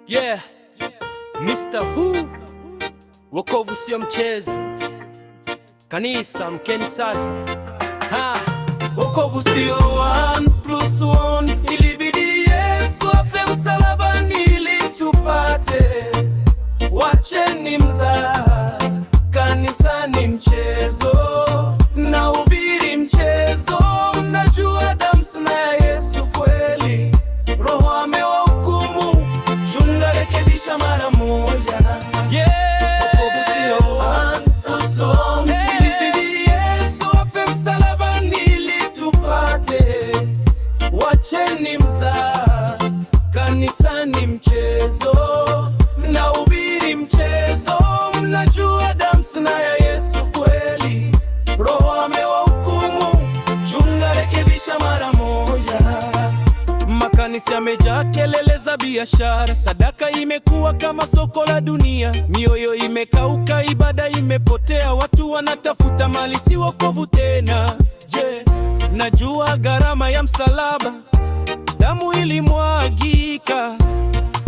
Yeah, Mr. Who, wokovu sio mchezo. Kanisa mkeni sasa. Wokovu sio 1+1, ilibidi Yesu afe msalabani ili tupate. Wacheni mzaha, kanisa ni mchezo, nahubiri mchezo. Mnajua damu ya Yesu kweli, Roho amewahukumu, chunga rekebisha mara moja. Wokovu sio 1+1, ilibidi Yesu afe msalabani ili tupate. Wacheni mzaha, kanisa ni mchezo, nahubiri mchezo. Mnajua damu ya Yesu kweli, Roho amewahukumu, chunga rekebisha mara moja. Makanisa yamejaa kelele za biashara, sadaka imekuwa kama soko la dunia. Mioyo imekauka, ibada imepotea, watu wanatafuta mali, si wokovu tena. Je, najua gharama ya msalaba, damu ilimwagika,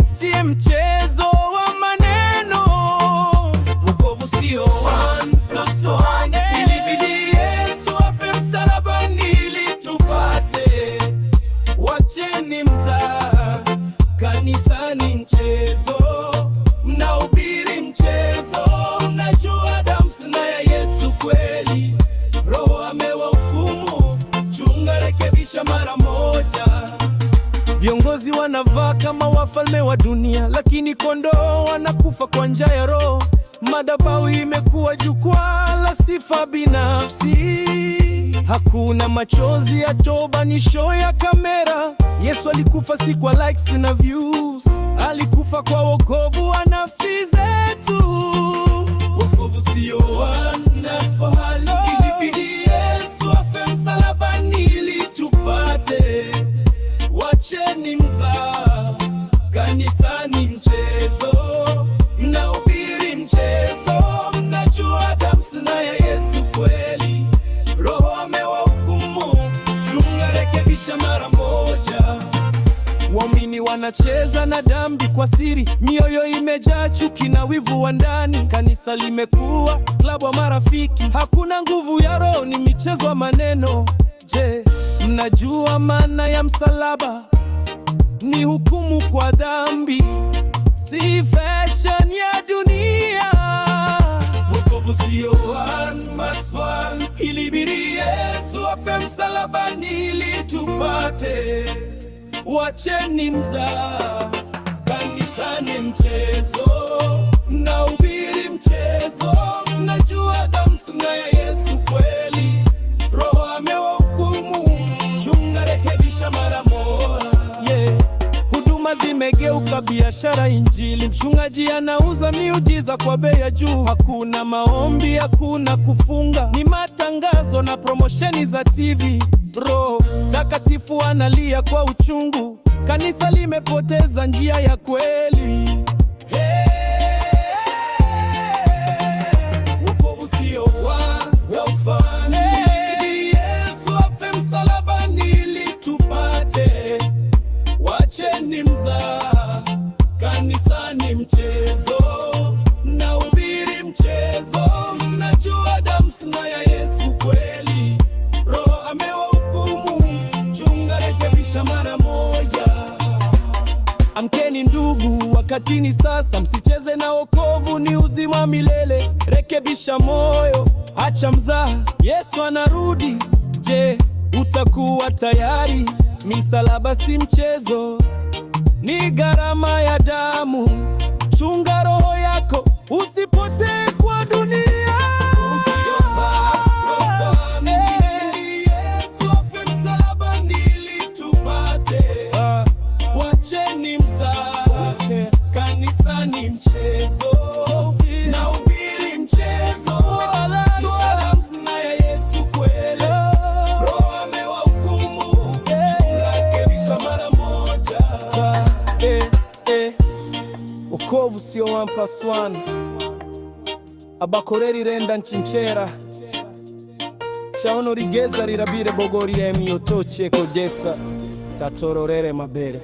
si mchezo wa maneno. Wokovu sio 1+1, ilibidi Yesu afe msalabani ili tupate. Wacheni mzaha, kanisa ni mchezo, mnahubiri mchezo. Mnajua damu ya Yesu kweli, Roho amewahukumu, chunga rekebisha mara moja. Viongozi wanavaa kama wafalme wa dunia, lakini kondoo wanakufa kwa njaa ya roho. Madhabahu imekuwa jukwaa la sifa binafsi, hakuna machozi ya toba, ni show ya kamera. Yesu alikufa si kwa likes na views, alikufa kwa wokovu wa nafsi zetu. Wokovu sio 1+1, ilibidi Yesu afe msalabani ili tupate. Wacheni mzaha, kanisa ni mchezo, mnahubiri mchezo. Mnajua damu ya Yesu kweli, Roho amewahukumu, chunga rekebisha mara moja. Waumini wanacheza na dhambi kwa siri, mioyo imejaa chuki na wivu wa ndani. Kanisa limekuwa klabu wa marafiki, hakuna nguvu ya Roho, ni michezo wa maneno. Je, mnajua maana ya msalaba? Ni hukumu kwa dhambi, si fashion ya dunia. Wokovu sio 1+1, ilibidi Yesu afe msalabani ili tupate. Wacheni mzaha, kanisa ni mchezo, mnahubiri mchezo. Mnajua damu ya Yesu kweli, Roho amewahukumu, chunga rekebisha mara moja. Huduma zimegeuka biashara, injili. Mchungaji anauza miujiza kwa bei ya juu. Hakuna maombi, hakuna kufunga, ni matangazo na promosheni za TV. Roho Takatifu analia kwa uchungu, kanisa limepoteza njia ya kweli. Wokovu sio 1+1, ilibidi Yesu afe msalabani ili tupate. Wacheni mzaha, kanisa ni mchezo, nahubiri mchezo. Mnajua damu ya Yesu kweli, Roho amewahukumu, chunga rekebisha mara moja. Amkeni ndugu, wakati ni sasa, msicheze na wokovu, ni uzima milele. Rekebisha moyo, acha mzaha, Yesu anarudi. Je, utakuwa tayari? Misalaba si mchezo, ni gharama ya damu. Chunga roho yako, usipotee kwa dunia. Yesu afe msalabani ili tupate. Wacheni mzaha, kanisa ni mchezo, nahubiri mchezo. Damu ya Yesu kweli, Roho amewahukumu, chunga rekebisha mara moja. Wokovu sio 1+1, abakoreri renda nchinchera chaono rigeza rirabire bogori emi otoche kodesa tatororere mabere.